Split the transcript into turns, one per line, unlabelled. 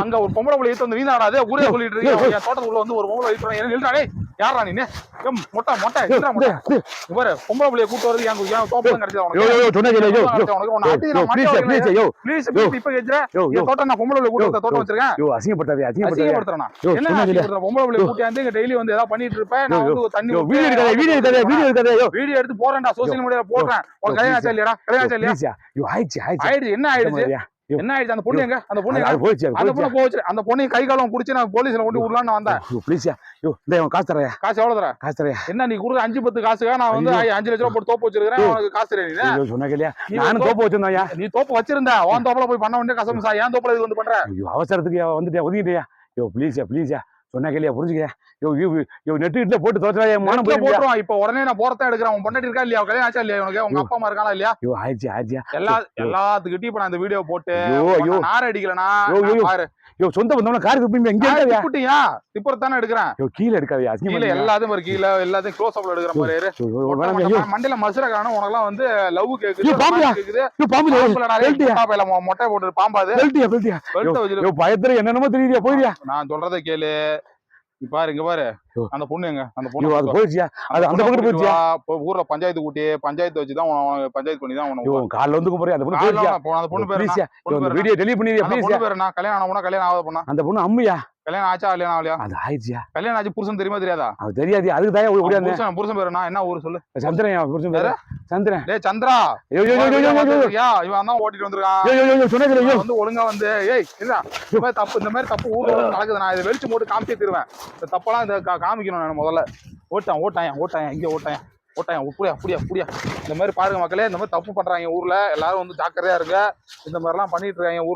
அங்க ஒரு பொம்பளை புள்ளி வந்து வீணாடாது ஊரே சொல்லிட்டு இருக்கீங்க. என் தோட்டத்துக்குள்ள வந்து ஒரு பொம்பளை வீட்டு யாரா நீ மொட்டை மொட்டை இவரு பொம்பளை புள்ளிய கூட்டு வருது என் தோட்டம் கிடைச்சது இப்ப தோட்டம் நான் பொம்பளை கூட்டு தோட்டம் வச்சிருக்கேன். என்ன பொம்பளை புள்ளிய கூட்டியாந்து இங்க டெய்லி வந்து ஏதாவது பண்ணிட்டு இருப்பேன். நான் வந்து தண்ணி வீடியோ எடுத்து போறேன்டா, சோசியல் மீடியால போடுறேன். உனக்கு கல்யாணம் ஆச்சா இல்லையா? கல்யாணம் ஆச்சா இல்லையா? ஆயிடுச்சு. என்ன ஆயிடுச்சு? என்ன ஆயிடுச்சு? அந்த பொண்ணு எங்க? அந்த பொண்ணு அந்த பொண்ணு போச்சு. அந்த பொண்ணு கை காலம் புடிச்சு நான் போலீஸ்ல கொண்டு விடலான்னு வந்தேன்.
காசு தரையா?
காசு எவ்வளவு தர? காசு தரையா? என்ன நீ கொடுத்த 5-10 காசுக்கா நான் வந்து 5 லட்சம் ரூபாய் போட்டு தோப்பு வச்சிருக்கேன். உனக்கு காசு தரையா? நீ சொன்னீங்க நானும் தோப்பு வச்சிருந்தேன். நீ தோப்பு வச்சிருந்த உன் தோப்புல போய் பண்ண வேண்டிய கசம் சார். ஏன் தோப்புல இது வந்து பண்ற?
அவசரத்துக்கு வந்துட்டியா, ஒதுங்கிட்டியா? ப்ளீஸ்யா சொன்னா கேளியா, புரிஞ்சுக்க. நெட்டு கிட்ட போட்டு
போட்டுருவான். இப்ப உடனே நான் போறதா எடுக்கிறேன். உன் பொண்டாட்டி இருக்கா இல்லையா? கல்யாணம் ஆச்சா இல்லையா? உனக்கு உங்க அப்பா அம்மா இருக்கானா இல்லையா?
ஆயிடுச்சு
எல்லாத்துக்கிட்டையும் இப்ப நான் இந்த வீடியோ போட்டு நார அடிக்கலனா பாரு.
சொந்த பந்தவன கார்
குட்டியா திப்பறத்தானே எடுக்கிறேன்.
கீழே எடுக்காதயா,
கீழே எல்லாத்தையும் பாரு, கீழே எல்லாத்தையும் க்ளோஸ் அப்ல எடுக்கிற மாதிரி. மண்டையில மசுர காரணம் உனக்கு எல்லாம் வந்து லவ் கேக்குது, மொட்டை போட்டு பாம்பாது
பயத்துல என்னென்னமோ தெரியுதியா? போயியா?
நான் சொல்றதை கேளு. பாரு இங்க பாரு, அந்த பொண்ணு எங்க? அந்த பொண்ணு
அது போயிடுச்சியா? அது அந்த பக்கத்து போயிடுச்சியா?
ஊர்ல பஞ்சாயத்து கூட்டி பஞ்சாயத்து வச்சுதான் பஞ்சாயத்து பண்ணி தான்
உனக்கு கால்ல வந்து போறே. அந்த பொண்ணு போயிடுச்சியா?
அந்த பொண்ணு பேரு
வீடியோ டெலீட் பண்ணியா?
அந்த பொண்ணு பேரு என்ன? கல்யாணம் ஆனா கல்யாணம் ஆகாத பொண்ணா?
அந்த பொண்ணு அம்மையா?
கல்யாணம் ஆச்சா இல்லையா? ஆகலையா?
அது ஆயிடுச்சியா?
கல்யாணம் ஆச்சு. புருஷன் தெரியுமா தெரியாதா?
அது தெரியாது. அதுக்கு தான் ஓடியாந்தே.
புருஷன் பேரு என்ன ஊரு சொல்லு?
சந்திரன். புருஷன் பேரு சந்திரன்.
டேய் சந்திரா, இவன் தான் ஓட்டிட்டு வந்திருக்கான். வந்து ஒழுங்கா வந்து இல்ல இந்த மாதிரி தப்பு ஊர்ல நடக்குது. நான் இதை வெளிச்சு போட்டு காமிச்சே தருவேன். இந்த தப்பெல்லாம் இந்த காமிக்கணும். நான் முதல்ல ஓட்டான் இங்க ஓட்டான் புடியா இந்த மாதிரி பாருங்க மக்களே, இந்த மாதிரி தப்பு பண்றாங்க ஊர்ல. எல்லாரும் வந்து ஜாக்கிரதையா இருங்க. இந்த மாதிரிலாம் பண்ணிட்டு இருக்காங்க ஊர்ல.